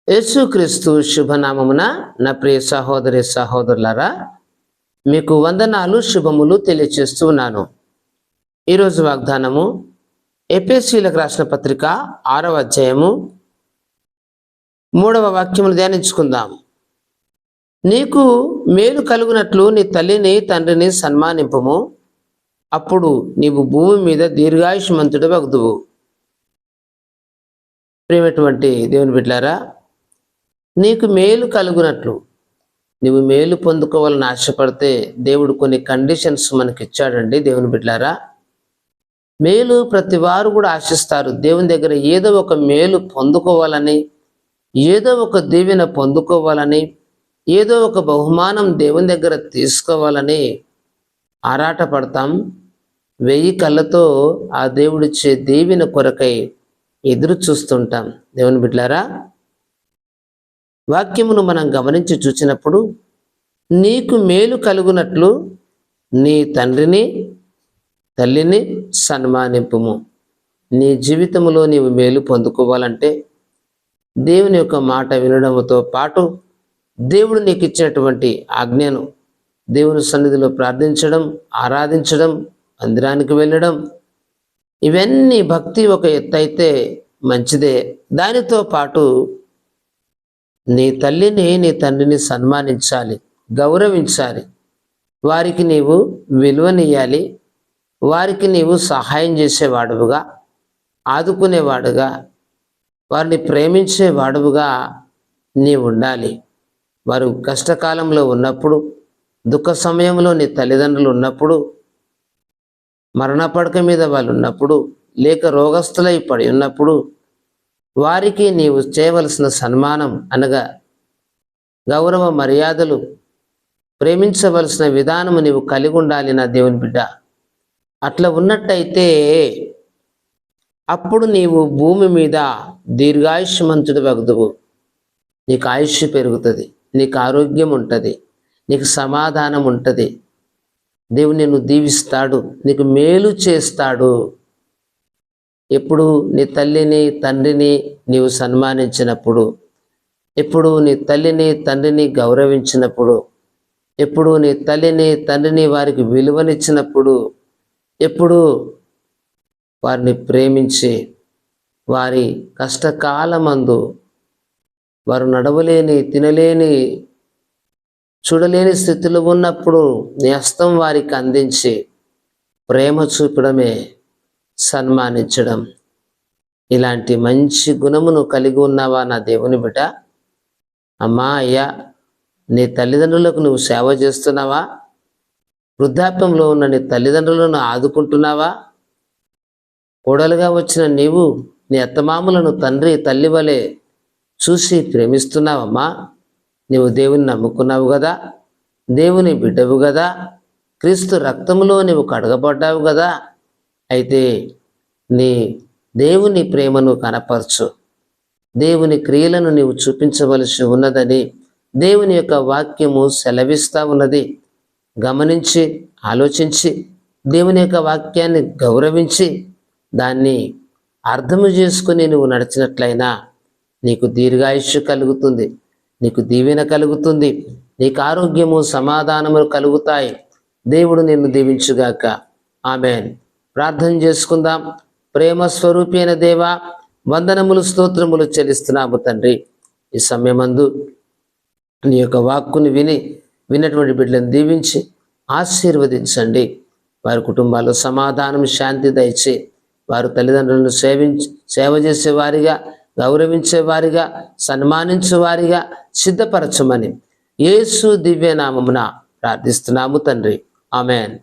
యేసుక్రీస్తు శుభనామమున నా ప్రియ సహోదరి సహోదరులారా, మీకు వందనాలు శుభములు తెలియచేస్తున్నాను. ఈరోజు వాగ్దానము ఎఫెసీయులకు రాసిన పత్రిక 6వ అధ్యాయము 3వ వాక్యమును ధ్యానించుకుందాం. నీకు మేలు కలుగునట్లు నీ తల్లిని తండ్రిని సన్మానింపుము, అప్పుడు నీవు భూమి మీద దీర్ఘాయుష్మంతుడు వగుదువు. ప్రియమైనటువంటి దేవుని బిడ్డలారా, నీకు మేలు కలుగునట్లు నువ్వు మేలు పొందుకోవాలని ఆశపడితే దేవుడు కొన్ని కండిషన్స్ మనకి ఇచ్చాడండి. దేవుని బిడ్డలారా, మేలు ప్రతి వారు కూడా ఆశిస్తారు. దేవుని దగ్గర ఏదో ఒక మేలు పొందుకోవాలని, ఏదో ఒక దీవెన పొందుకోవాలని, ఏదో ఒక బహుమానం దేవుని దగ్గర తీసుకోవాలని ఆరాట పడతాం. 1000 కళ్ళతో ఆ దేవుడిచ్చే దీవెన కొరకై ఎదురు చూస్తుంటాం. దేవుని బిడ్డలారా, వాక్యమును మనం గమనించి చూసినప్పుడు, నీకు మేలు కలుగునట్లు నీ తండ్రిని తల్లిని సన్మానింపుము. నీ జీవితంలో నీవు మేలు పొందుకోవాలంటే దేవుని యొక్క మాట వినడంతో పాటు దేవుడు నీకు ఇచ్చినటువంటి ఆజ్ఞను దేవుని సన్నిధిలో ప్రార్థించడం, ఆరాధించడం, మందిరానికి వెళ్ళడం, ఇవన్నీ భక్తి ఒక ఎత్తు అయితే మంచిదే. దానితో పాటు నీ తల్లిని నీ తండ్రిని సన్మానించాలి, గౌరవించాలి. వారికి నీవు విలువనియ్యాలి. వారికి నీవు సహాయం చేసేవాడుగా, ఆదుకునేవాడుగా, వారిని ప్రేమించేవాడుగా నీవు ఉండాలి. వారు కష్టకాలంలో ఉన్నప్పుడు, దుఃఖ సమయంలో నీ తల్లిదండ్రులు ఉన్నప్పుడు, మరణ పడక మీద వాళ్ళు ఉన్నప్పుడు, లేక రోగస్తులై పడి ఉన్నప్పుడు వారికి నీవు చేయవలసిన సన్మానం అనగా గౌరవ మర్యాదలు, ప్రేమించవలసిన విధానము నీవు కలిగి ఉండాలి నా దేవుని బిడ్డ. అట్లా ఉన్నట్టయితే అప్పుడు నీవు భూమి మీద దీర్ఘాయుష్మంతుడు వగుదువు. నీకు ఆయుష్ పెరుగుతుంది, నీకు ఆరోగ్యం ఉంటుంది, నీకు సమాధానం ఉంటుంది. దేవుడు నిన్ను దీవిస్తాడు, నీకు మేలు చేస్తాడు. ఎప్పుడు నీ తల్లిని తండ్రిని నీవు సన్మానించినప్పుడు, ఎప్పుడు నీ తల్లిని తండ్రిని గౌరవించినప్పుడు, ఎప్పుడు నీ తల్లిని తండ్రిని వారికి విలువనిచ్చినప్పుడు, ఎప్పుడు వారిని ప్రేమించి వారి కష్టకాలమందు వారు నడవలేని, తినలేని, చూడలేని స్థితిలో ఉన్నప్పుడు నీ హస్తం వారికి అందించి ప్రేమ చూపడమే సన్మానించడం. ఇలాంటి మంచి గుణమును కలిగి ఉన్నావా నా దేవుని బిడ్డ? అమ్మా, అయ్యా, నీ తల్లిదండ్రులకు నువ్వు సేవ చేస్తున్నావా? వృద్ధాప్యంలో ఉన్న నీ తల్లిదండ్రులను ఆదుకుంటున్నావా? కోడలుగా వచ్చిన నీవు నీ అత్తమామలను తండ్రి తల్లి వలె చూసి ప్రేమిస్తున్నావమ్మా? నీవు దేవుని నమ్ముకున్నావు కదా, దేవుని బిడ్డవు కదా, క్రీస్తు రక్తములో నీవు కడగబడ్డావు కదా. అయితే నీ దేవుని ప్రేమను కనపరచు, దేవుని క్రియలను నీవు చూపించవలసి ఉన్నదని దేవుని యొక్క వాక్యము సెలవిస్తూ ఉన్నది. గమనించి ఆలోచించి దేవుని యొక్క వాక్యాన్ని గౌరవించి దాన్ని అర్థము చేసుకుని నువ్వు నడిచినట్లయినా నీకు దీర్ఘాయుష్యు కలుగుతుంది, నీకు దీవెన కలుగుతుంది, నీకు ఆరోగ్యము సమాధానము కలుగుతాయి. దేవుడు నిన్ను దీవించుగాక. ఆమేన్. ప్రార్థన చేసుకుందాం. ప్రేమ స్వరూపి అయిన దేవా, వందనములు స్తోత్రములు చెల్లిస్తున్నాము తండ్రి. ఈ సమయమందు నీ యొక్క వాక్కుని విన్నటువంటి బిడ్డలను దీవించి ఆశీర్వదించండి. వారి కుటుంబాల్లో సమాధానం, శాంతి దయచి వారు తల్లిదండ్రులను సేవ చేసేవారిగా, గౌరవించేవారిగా, సన్మానించేవారిగా సిద్ధపరచమని యేసు దివ్యనామమున ప్రార్థిస్తున్నాము తండ్రి. ఆమేన్.